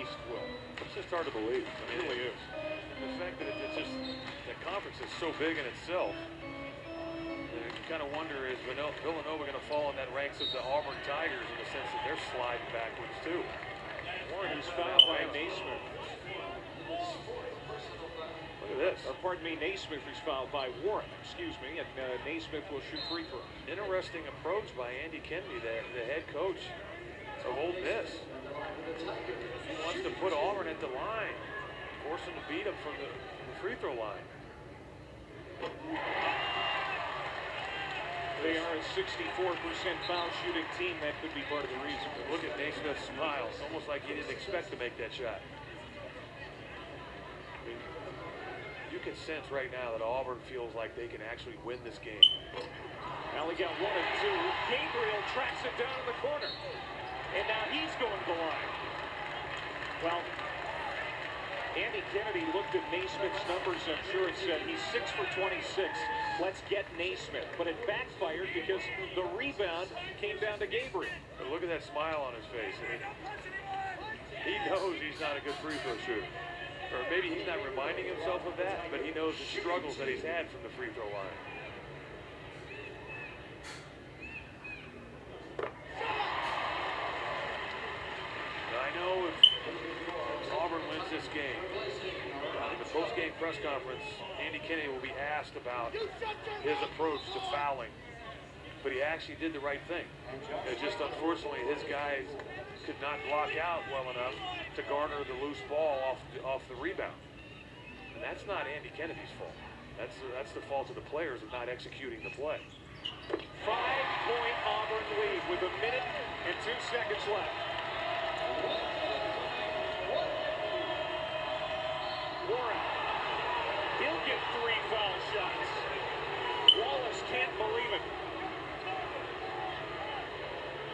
East will. It's just hard to believe. I mean, It really is. The fact that it's just, the conference is so big in itself. You kind of wonder, is Villanova going to fall in that ranks of the Auburn Tigers in the sense that they're sliding backwards too? Warren is fouled by Naismith. Look at this. Or pardon me, Naismith is fouled by Warren. Excuse me, and Naismith will shoot free throw. Interesting approach by Andy Kennedy, the head coach of Ole Miss. He wants to put Auburn at the line, force them to beat him from the free throw line. They are a 64% foul shooting team. That could be part of the reason. But look at Naismith's smile. It's almost like he didn't expect to make that shot. I mean, you can sense right now that Auburn feels like they can actually win this game. Now we got 1 and 2. Gabriel tracks it down in the corner. And now he's going to the line. Well, Andy Kennedy looked at Naismith's numbers, I'm sure, and said he's 6 for 26. Let's get Naismith. But it backfired because the rebound came down to Gabriel. But look at that smile on his face. I mean, he knows he's not a good free throw shooter. Or maybe he's not reminding himself of that, but he knows the struggles that he's had from the free throw line. I know if Auburn wins this game, in the post-game press conference, Andy Kennedy will be asked about his approach to fouling. But he actually did the right thing. It's just unfortunately his guys could not block out well enough to garner the loose ball off the rebound. And that's not Andy Kennedy's fault. That's the fault of the players of not executing the play. 5-point Auburn lead with 1 minute and 2 seconds left. Warren, he'll get 3 foul shots. Wallace can't believe it.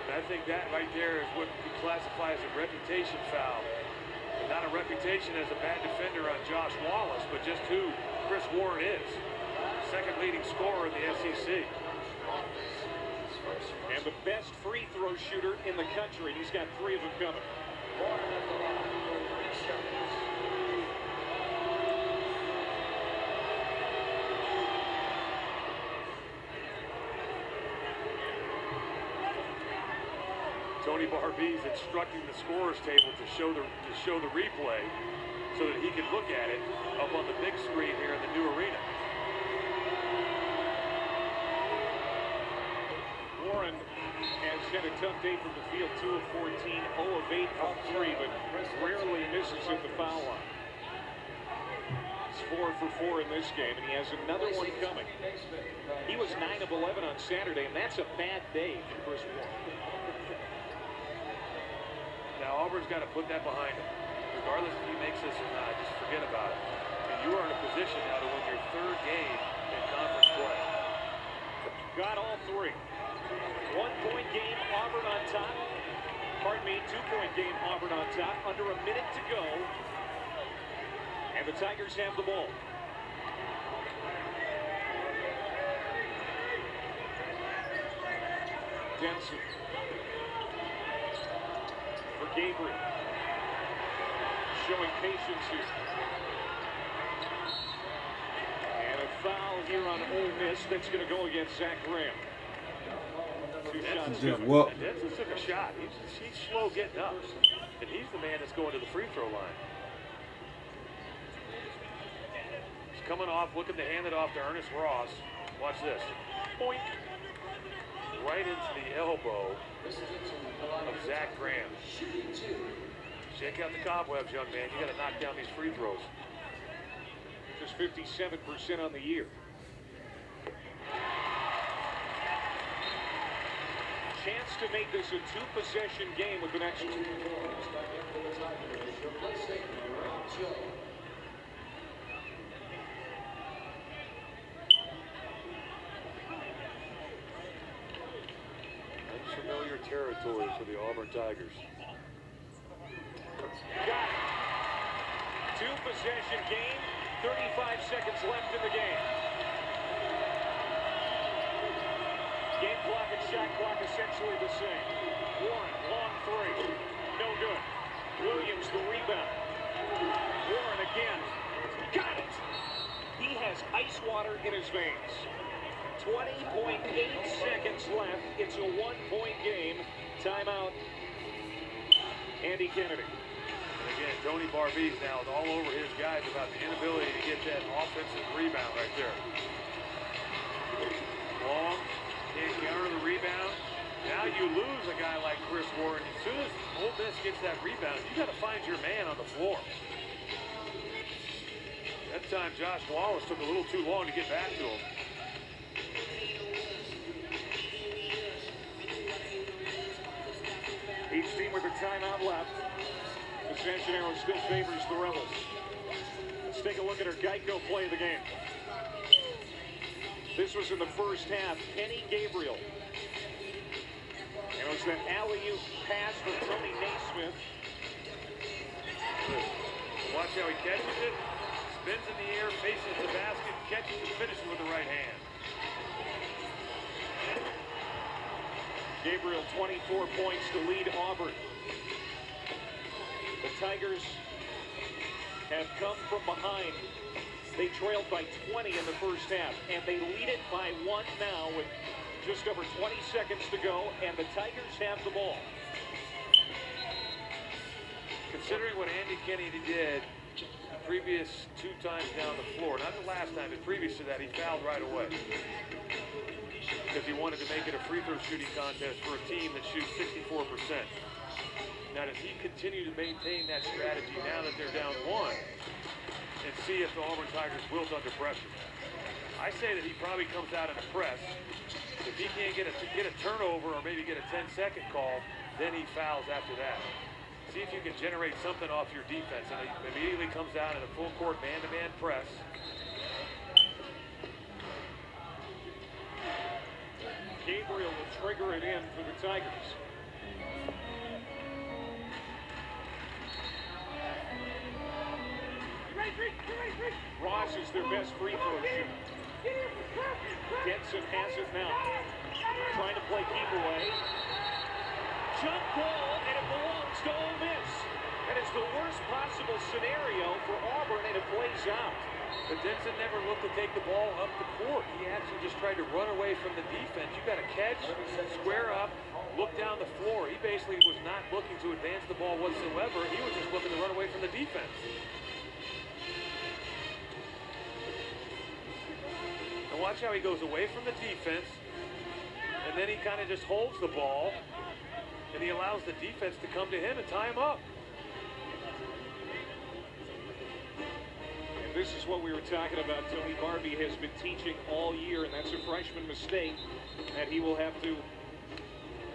I think that right there is what we classify as a reputation foul. Not a reputation as a bad defender on Josh Wallace, but just who Chris Warren is. Second leading scorer in the SEC. And the best free throw shooter in the country. He's got 3 of them coming. Tony Barbee's instructing the scorer's table to show the replay so that he can look at it up on the big screen here in the new arena. Warren has had a tough day from the field, 2 of 14, 0 of 8 from 3, but rarely misses at the foul line. He's 4 for 4 in this game, and he has another one coming. He was 9 of 11 on Saturday, and that's a bad day for Chris Warren. Now Auburn's got to put that behind him. Regardless if he makes this or not, just forget about it. And you are in a position now to win your 3rd game in conference play. Got all 3. 1-point game, Auburn on top. Pardon me, 2-point game, Auburn on top. Under 1 minute to go. And the Tigers have the ball. Denson. For Gabriel. Showing patience here. And a foul here on Ole Miss that's going to go against Zach Graham. 2 shots coming. Denson took a shot. He's slow getting up. And he's the man that's going to the free throw line. He's coming off, looking to hand it off to Ernest Ross. Watch this. Point. Right into the elbow of Zach Graham. Shake out the cobwebs, young man. You got to knock down these free throws. Just 57% on the year. Chance to make this a 2-possession game with the next one. Unfamiliar territory for the Auburn Tigers. Got it. 2-possession game, 35 seconds left in the game. Game clock and shot clock essentially the same. Warren, long 3. No good. Williams, the rebound. rebound. Warren again. Got it! He has ice water in his veins. 20.8 seconds left. It's a one-point game. Timeout. Andy Kennedy. And again, Tony Barbee's now all over his guys about the inability to get that offensive rebound right there. Long, can't counter the rebound. Now you lose a guy like Chris Warren. As soon as Ole Miss gets that rebound, you got to find your man on the floor. That time, Josh Wallace took a little too long to get back to him. Each team with a timeout left. The Possession arrow still favors the Rebels. Let's take a look at our Geico play of the game. This was in the first half. Kenny Gabriel. And it was that alley-oop pass from Tony Naismith. Watch how he catches it. Spins in the air, faces the basket, catches and finishes with the right hand. Gabriel, 24 points to lead Auburn. The Tigers have come from behind. They trailed by 20 in the first half, and they lead it by 1 now with just over 20 seconds to go, and the Tigers have the ball. Considering what Andy Kennedy did the previous 2 times down the floor, not the last time, but previous to that, he fouled right away. Because he wanted to make it a free throw shooting contest for a team that shoots 64%. Now, does he continue to maintain that strategy now that they're down 1 and see if the Auburn Tigers wilt under pressure? I say that he probably comes out in a press. If he can't get a turnover or maybe get a 10-second call, then he fouls after that. See if you can generate something off your defense. And he immediately comes out in a full court man-to-man press. Gabriel will trigger it in for the Tigers. Ross is their best free throw shooter. Denson has it now. Trying to play keep away. Jump ball, and it belongs to Ole Miss. That is the worst possible scenario for Auburn, and it plays out. But Denson never looked to take the ball up the court. He actually just tried to run away from the defense. You got to catch, square up, look down the floor. He basically was not looking to advance the ball whatsoever. He was just looking to run away from the defense. And watch how he goes away from the defense, and then he kind of just holds the ball, and he allows the defense to come to him and tie him up. This is what we were talking about. Tony Barbee has been teaching all year, and that's a freshman mistake that he will have to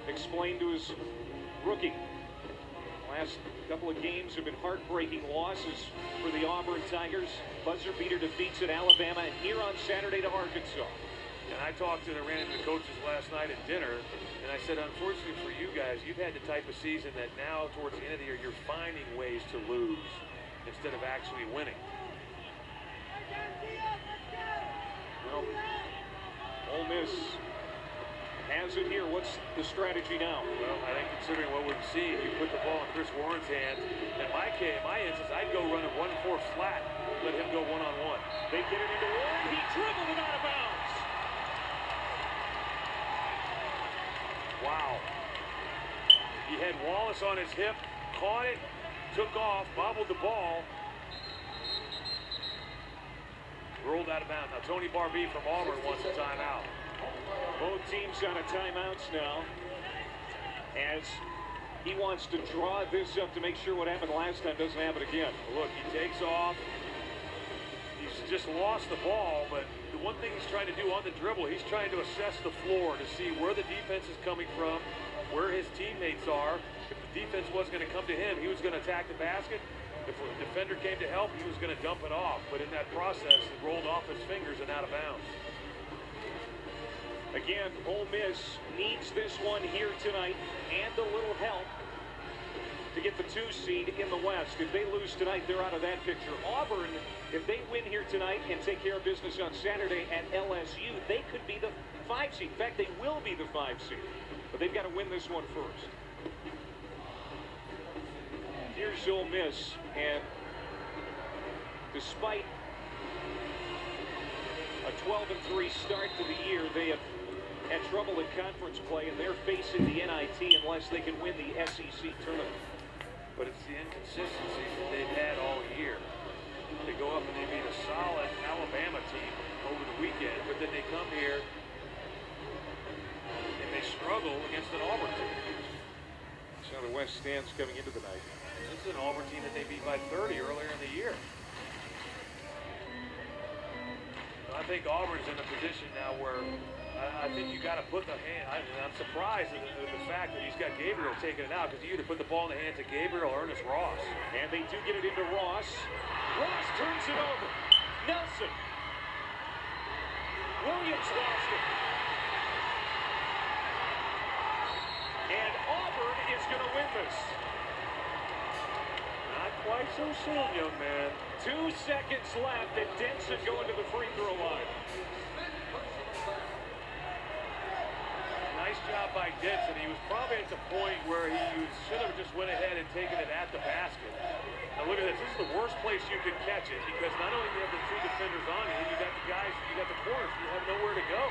explain to his rookie. Last couple of games have been heartbreaking losses for the Auburn Tigers. Buzzer beater defeats at Alabama, and here on Saturday to Arkansas. And I ran into the coaches last night at dinner, and I said, unfortunately for you guys, you've had the type of season that now towards the end of the year, you're finding ways to lose instead of actually winning. Well, Ole Miss has it here. What's the strategy now? Well, I think considering what we've seen, you put the ball in Chris Warren's hand. In my instance, I'd go run a 1-4 flat, let him go one-on-one. They get it into Warren. He dribbled it out of bounds. Wow. He had Wallace on his hip, caught it, took off, bobbled the ball. Rolled out of bounds. Now, Tony Barbee from Auburn wants a timeout. Both teams out of timeouts now, as he wants to draw this up to make sure what happened last time doesn't happen again. Look, he takes off. He's just lost the ball, but the one thing he's trying to do on the dribble, he's trying to assess the floor to see where the defense is coming from, where his teammates are. If the defense wasn't going to come to him, he was going to attack the basket. If a defender came to help, he was going to dump it off. But in that process, it rolled off his fingers and out of bounds. Again, Ole Miss needs this one here tonight and a little help to get the 2 seed in the West. If they lose tonight, they're out of that picture. Auburn, if they win here tonight and take care of business on Saturday at LSU, they could be the 5 seed. In fact, they will be the 5 seed. But they've got to win this one first. here's Ole Miss, and despite a 12-3 start to the year, they have had trouble in conference play, and they're facing the NIT unless they can win the SEC tournament. But it's the inconsistencies that they've had all year. They go up and they beat a solid Alabama team over the weekend, but then they come here and they struggle against an Auburn team. That's how the West stands coming into the night. This is an Auburn team that they beat by 30 earlier in the year. I think Auburn's in a position now where I think you got to put the hand. I'm surprised at the fact that he's got Gabriel taking it out, because you either put the ball in the hands of Gabriel or Ernest Ross. And they do get it into Ross. Ross turns it over. Nelson. Williams lost it. And Auburn is going to win this. Not quite so soon, young man. 2 seconds left, and Denson going to the free throw line. Nice job by Denson. He was probably at the point where he should have just went ahead and taken it at the basket. Now look at this. This is the worst place you could catch it, because not only do you have the 2 defenders on you, you got the guys, you got the corners, you have nowhere to go.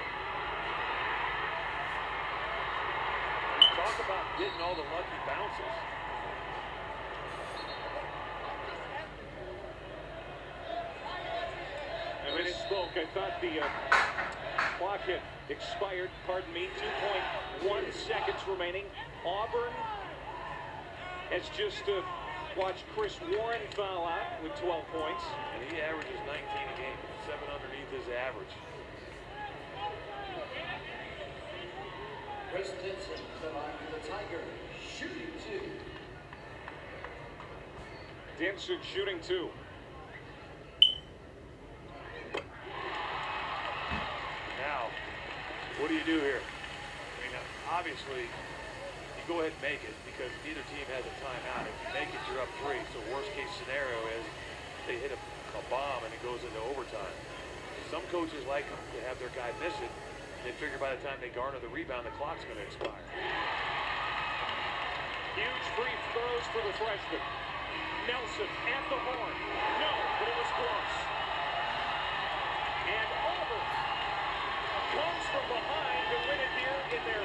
And talk about getting all the lucky bounces. I misspoke. I thought the clock had expired. Pardon me. 2.1 seconds remaining. Auburn has just watched Chris Warren foul out with 12 points. And he averages 19 a game, 7 underneath his average. Chris Denson, the line for the Tigers, shooting 2. Denson shooting 2. Now, what do you do here? I mean, obviously, you go ahead and make it, because neither team has a timeout. If you make it, you're up 3. So worst case scenario is they hit a bomb and it goes into overtime. Some coaches like them to have their guy miss it. They figure by the time they garner the rebound, the clock's going to expire. Huge free throws for the freshman. Nelson at the horn. No, but it was close. And Auburn comes from behind to win it here in their